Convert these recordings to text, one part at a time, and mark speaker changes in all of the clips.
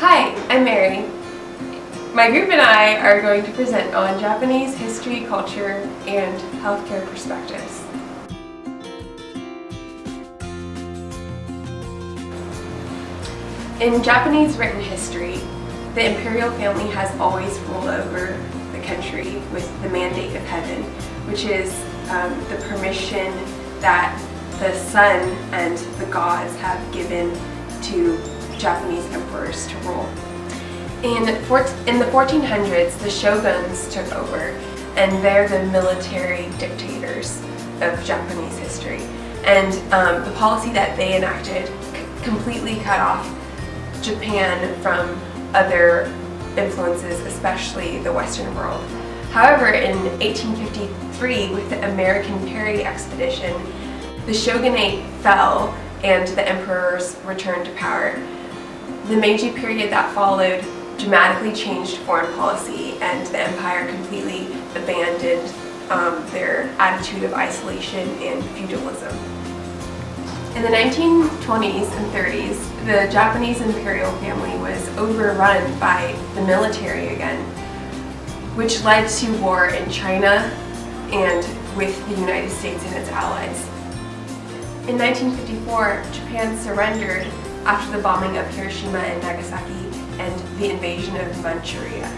Speaker 1: Hi, I'm Mary. My group and I are going to present on Japanese history, culture, and healthcare perspectives. In Japanese written history, the imperial family has always ruled over the country with the mandate of heaven, which is the permission that the sun and the gods have given to Japanese emperors to rule. In the 1400s, the shoguns took over, and they're the military dictators of Japanese history. And the policy that they enacted completely cut off Japan from other influences, especially the Western world. However, in 1853, with the American Perry expedition, the shogunate fell and the emperors returned to power. The Meiji period that followed dramatically changed foreign policy, and the empire completely abandoned their attitude of isolation and feudalism. In the 1920s and 30s, the Japanese imperial family was overrun by the military again, which led to war in China and with the United States and its allies. In 1954, Japan surrendered after the bombing of Hiroshima and Nagasaki and the invasion of Manchuria.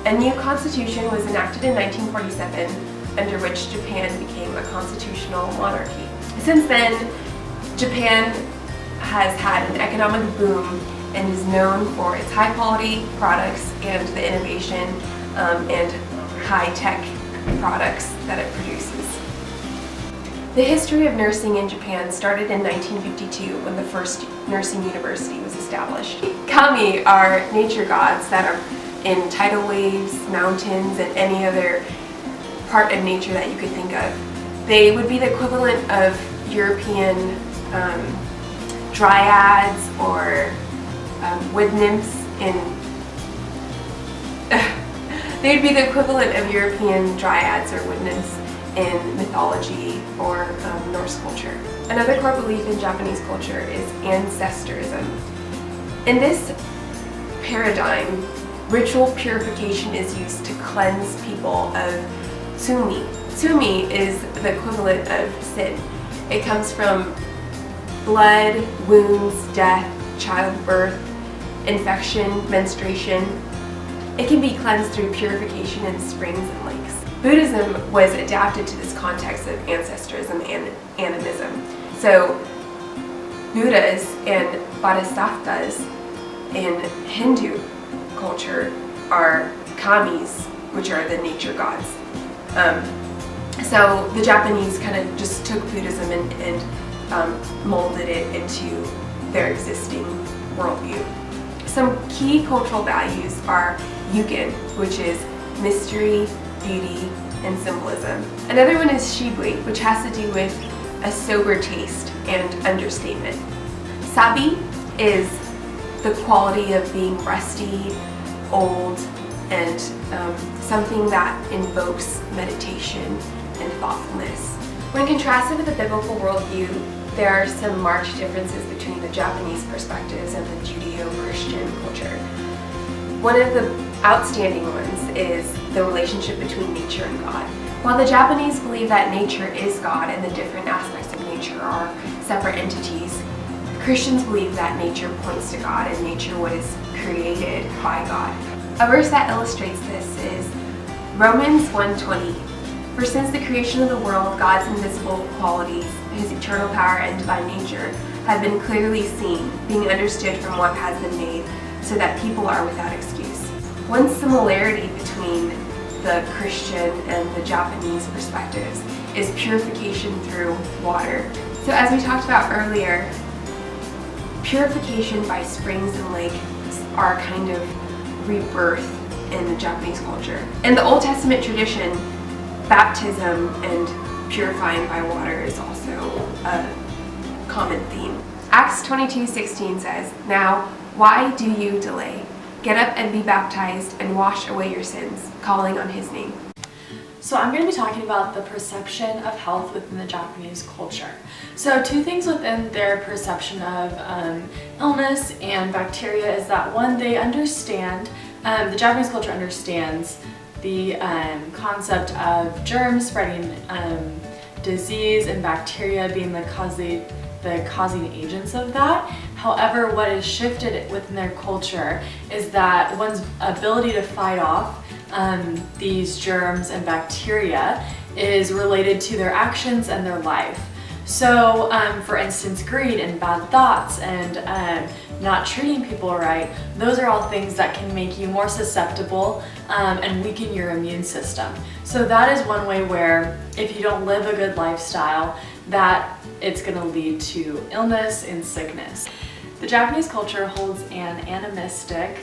Speaker 1: A new constitution was enacted in 1947, under which Japan became a constitutional monarchy. Since then, Japan has had an economic boom and is known for its high-quality products and the innovation and high-tech products that it produces. The history of nursing in Japan started in 1952 when the first nursing university was established. Kami are nature gods that are in tidal waves, mountains, and any other part of nature that you could think of. They would be the equivalent of European dryads or wood nymphs in they would be the equivalent of European dryads or wood nymphs in mythology or Norse culture. Another core belief in Japanese culture is ancestorism. In this paradigm, ritual purification is used to cleanse people of tsumi. Tsumi is the equivalent of sin. It comes from blood, wounds, death, childbirth, infection, menstruation. It can be cleansed through purification in springs and lakes. Buddhism was adapted to this context of ancestorism and animism. So Buddhas and Bodhisattvas in Hindu culture are kamis, which are the nature gods. So the Japanese kind of just took Buddhism and molded it into their existing worldview. Some key cultural values are yugen, which is mystery, beauty, and symbolism. Another one is shibui, which has to do with a sober taste and understatement. Sabi is the quality of being rusty, old, and something that invokes meditation and thoughtfulness. When contrasted with the biblical worldview, there are some marked differences between the Japanese perspectives and the Judeo-Christian culture. One of the outstanding ones is the relationship between nature and God. While the Japanese believe that nature is God and the different aspects of nature are separate entities, Christians believe that nature points to God and nature was created by God. A verse that illustrates this is Romans 1:20. For since the creation of the world, God's invisible qualities, his eternal power and divine nature, have been clearly seen, being understood from what has been made, so that people are without excuse. One similarity between the Christian and the Japanese perspectives is purification through water. So as we talked about earlier, purification by springs and lakes are kind of rebirth in the Japanese culture. In the Old Testament tradition, baptism and purifying by water is also a common theme. Acts 22:16 says, "Now, why do you delay? Get up and be baptized and wash away your sins, calling on his name."
Speaker 2: So I'm going to be talking about the perception of health within the Japanese culture. So two things within their perception of illness and bacteria is that one, they understand, the Japanese culture understands the concept of germs spreading disease and bacteria being the causing agents of that. However, what is shifted within their culture is that one's ability to fight off these germs and bacteria is related to their actions and their life. So, for instance, greed and bad thoughts and not treating people right, those are all things that can make you more susceptible and weaken your immune system. So that is one way where if you don't live a good lifestyle, that it's going to lead to illness and sickness. The Japanese culture holds an animistic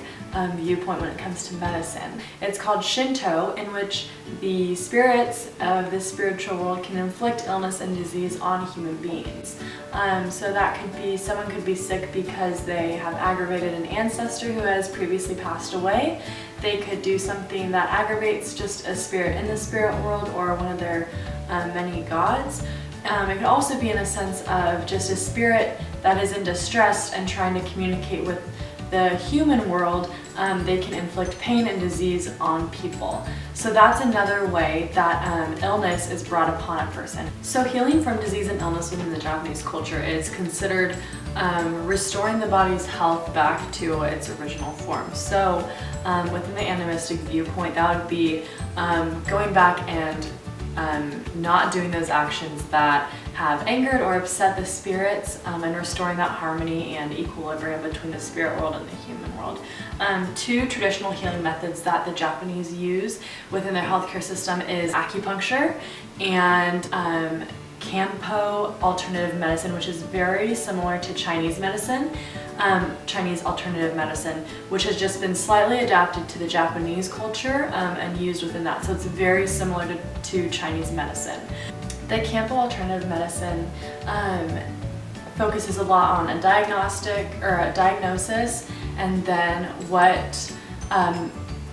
Speaker 2: viewpoint when it comes to medicine. It's called Shinto, in which the spirits of the spiritual world can inflict illness and disease on human beings. So that could be, someone could be sick because they have aggravated an ancestor who has previously passed away. They could do something that aggravates just a spirit in the spirit world or one of their many gods. It could also be in a sense of just a spirit that is in distress and trying to communicate with the human world. They can inflict pain and disease on people. So that's another way that illness is brought upon a person. So healing from disease and illness within the Japanese culture is considered restoring the body's health back to its original form. So within the animistic viewpoint, that would be going back and not doing those actions that have angered or upset the spirits and restoring that harmony and equilibrium between the spirit world and the human world. Two traditional healing methods that the Japanese use within their healthcare system is acupuncture and Kampo alternative medicine, which is very similar to Chinese medicine, Chinese alternative medicine, which has just been slightly adapted to the Japanese culture and used within that. So it's very similar to Chinese medicine. The Kampo alternative medicine focuses a lot on a diagnostic or a diagnosis, and then what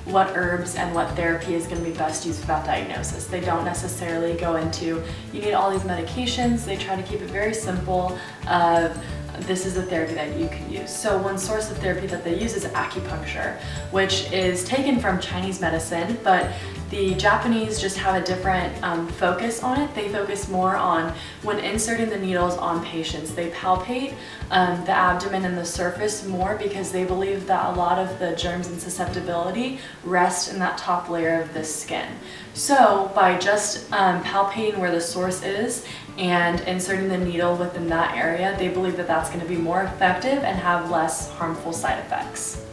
Speaker 2: herbs and what therapy is going to be best used for that diagnosis. They don't necessarily go into, you need all these medications. They try to keep it very simple of, this is the therapy that you can use. So one source of therapy that they use is acupuncture, which is taken from Chinese medicine, but the Japanese just have a different focus on it. They focus more on when inserting the needles on patients. They palpate the abdomen and the surface more because they believe that a lot of the germs and susceptibility rest in that top layer of the skin. So by just palpating where the source is and inserting the needle within that area, they believe that that's going to be more effective and have less harmful side effects.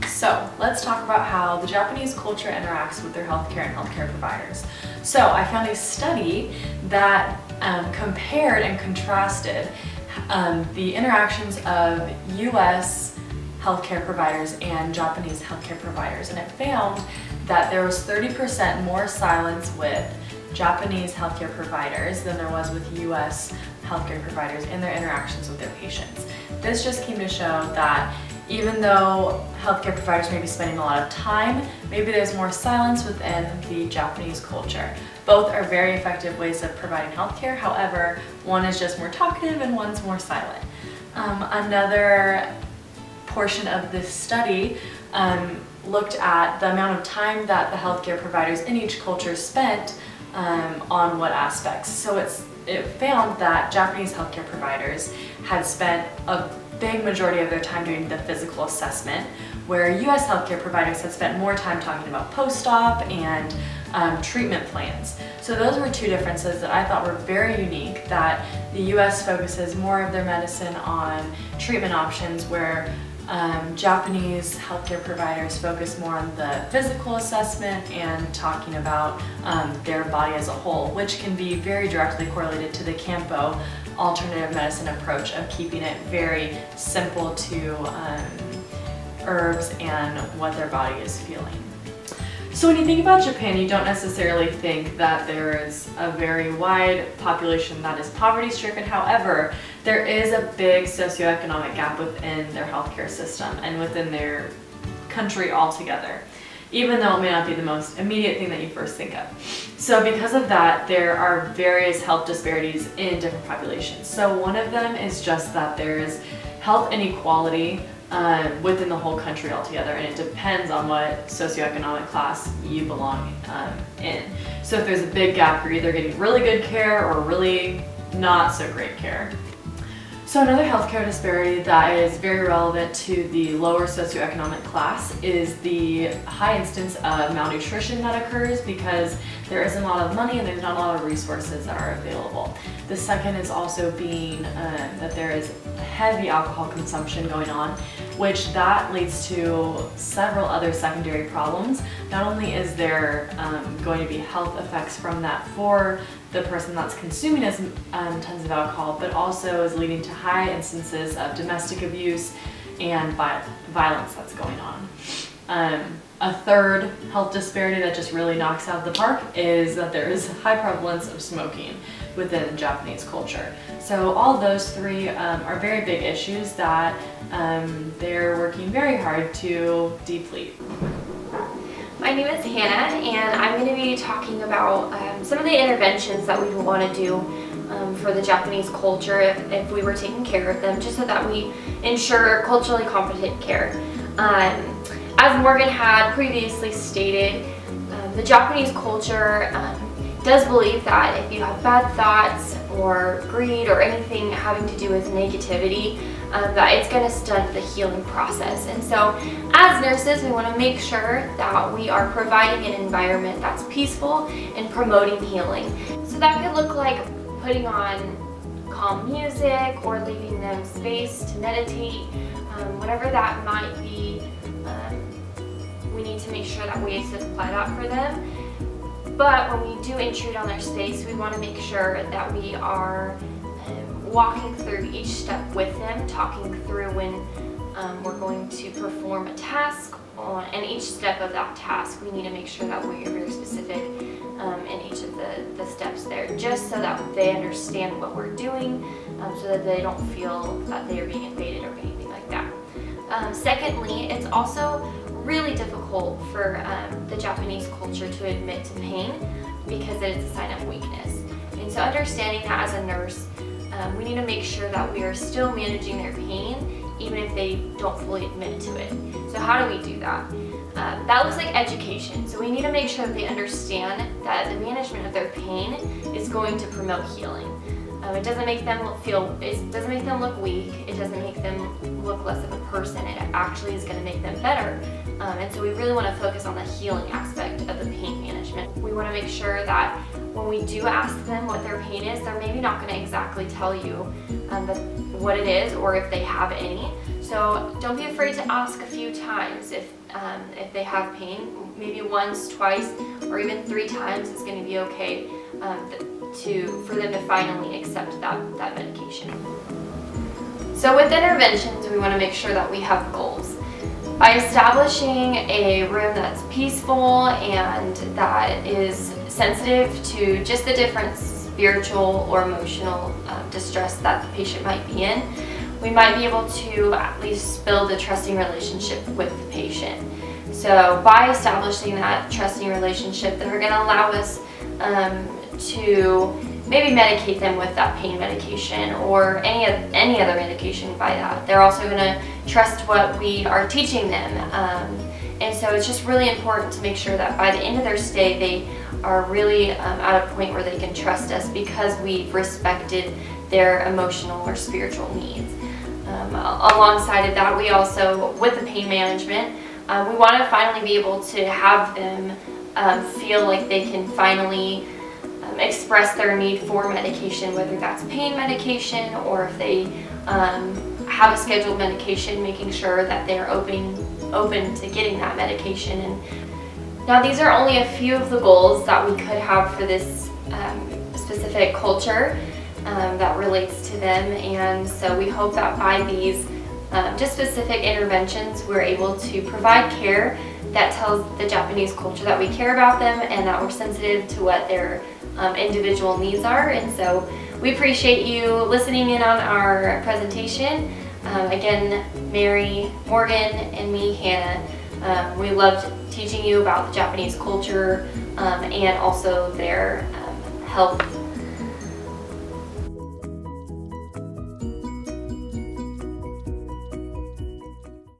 Speaker 2: So let's talk about how the Japanese culture interacts with their healthcare and healthcare providers. So I found a study that compared and contrasted the interactions of US healthcare providers and Japanese healthcare providers, and it found that there was 30% more silence with Japanese healthcare providers than there was with US healthcare providers in their interactions with their patients. This just came to show that even though healthcare providers may be spending a lot of time, maybe there's more silence within the Japanese culture. Both are very effective ways of providing healthcare. However, one is just more talkative and one's more silent. Another portion of this study looked at the amount of time that the healthcare providers in each culture spent on what aspects. So it found that Japanese healthcare providers had spent a big majority of their time doing the physical assessment, where US healthcare providers had spent more time talking about post-op and treatment plans. So those were two differences that I thought were very unique, that the US focuses more of their medicine on treatment options, where Japanese healthcare providers focus more on the physical assessment and talking about their body as a whole, which can be very directly correlated to the Kampo alternative medicine approach of keeping it very simple to herbs and what their body is feeling. So when you think about Japan, you don't necessarily think that there is a very wide population that is poverty-stricken. However, there is a big socioeconomic gap within their healthcare system and within their country altogether. even though it may not be the most immediate thing that you first think of. So because of that, there are various health disparities in different populations. So one of them is just that there is health inequality within the whole country altogether, and it depends on what socioeconomic class you belong in. So if there's a big gap, you're either getting really good care or really not so great care. So another healthcare disparity that is very relevant to the lower socioeconomic class is the high instance of malnutrition that occurs because there isn't a lot of money and there's not a lot of resources that are available. The second is also being that there is heavy alcohol consumption going on, which that leads to several other secondary problems. Not only is there going to be health effects from that for the person that's consuming tons of alcohol, but also is leading to high instances of domestic abuse and violence that's going on. A third health disparity that just really knocks out of the park is that there is high prevalence of smoking within Japanese culture. So all those three are very big issues that they're working very hard to deplete.
Speaker 3: My name is Hannah, and I'm going to be talking about some of the interventions that we would want to do for the Japanese culture if we were taking care of them, just so that we ensure culturally competent care. As Morgan had previously stated, the Japanese culture does believe that if you have bad thoughts or greed or anything having to do with negativity, that it's going to stunt the healing process. And so as nurses, we want to make sure that we are providing an environment that's peaceful and promoting healing. So that could look like putting on calm music or leaving them space to meditate, whatever that might be. We need to make sure that we supply that for them. But when we do intrude on their space, we want to make sure that we are walking through each step with them, talking through when we're going to perform a task, and each step of that task, we need to make sure that we're very specific in each of the steps there, just so that they understand what we're doing, so that they don't feel that they are being invaded or anything like that. Secondly, it's also really difficult for the Japanese culture to admit to pain because it is a sign of weakness. And so understanding that as a nurse, we need to make sure that we are still managing their pain even if they don't fully admit to it. So how do we do that? That looks like education. So we need to make sure that they understand that the management of their pain is going to promote healing. It doesn't make them doesn't make them look weak. It doesn't make them look less of a person. It actually is going to make them better. And so we really want to focus on the healing aspect of the pain management. We want to make sure that when we do ask them what their pain is, they're maybe not going to exactly tell you what it is or if they have any. So don't be afraid to ask a few times if they have pain. Maybe once, twice, or even 3 times is going to be okay for them to finally accept that medication. So with interventions, we want to make sure that we have goals. By establishing a room that's peaceful and that is sensitive to just the different spiritual or emotional distress that the patient might be in, we might be able to at least build a trusting relationship with the patient. So by establishing that trusting relationship, then we're going to allow us to maybe medicate them with that pain medication or any other medication by that. They're also going to trust what we are teaching them. And so it's just really important to make sure that by the end of their stay, they are really at a point where they can trust us because we've respected their emotional or spiritual needs. Alongside of that, we also, with the pain management, we want to finally be able to have them feel like they can finally express their need for medication, whether that's pain medication or if they have a scheduled medication, making sure that they're open to getting that medication. And now these are only a few of the goals that we could have for this specific culture that relates to them, and so we hope that by these just specific interventions we're able to provide care that tells the Japanese culture that we care about them and that we're sensitive to what their individual needs are. And so we appreciate you listening in on our presentation. Again, Mary, Morgan, and me, Hannah, We loved teaching you about the Japanese culture and also their health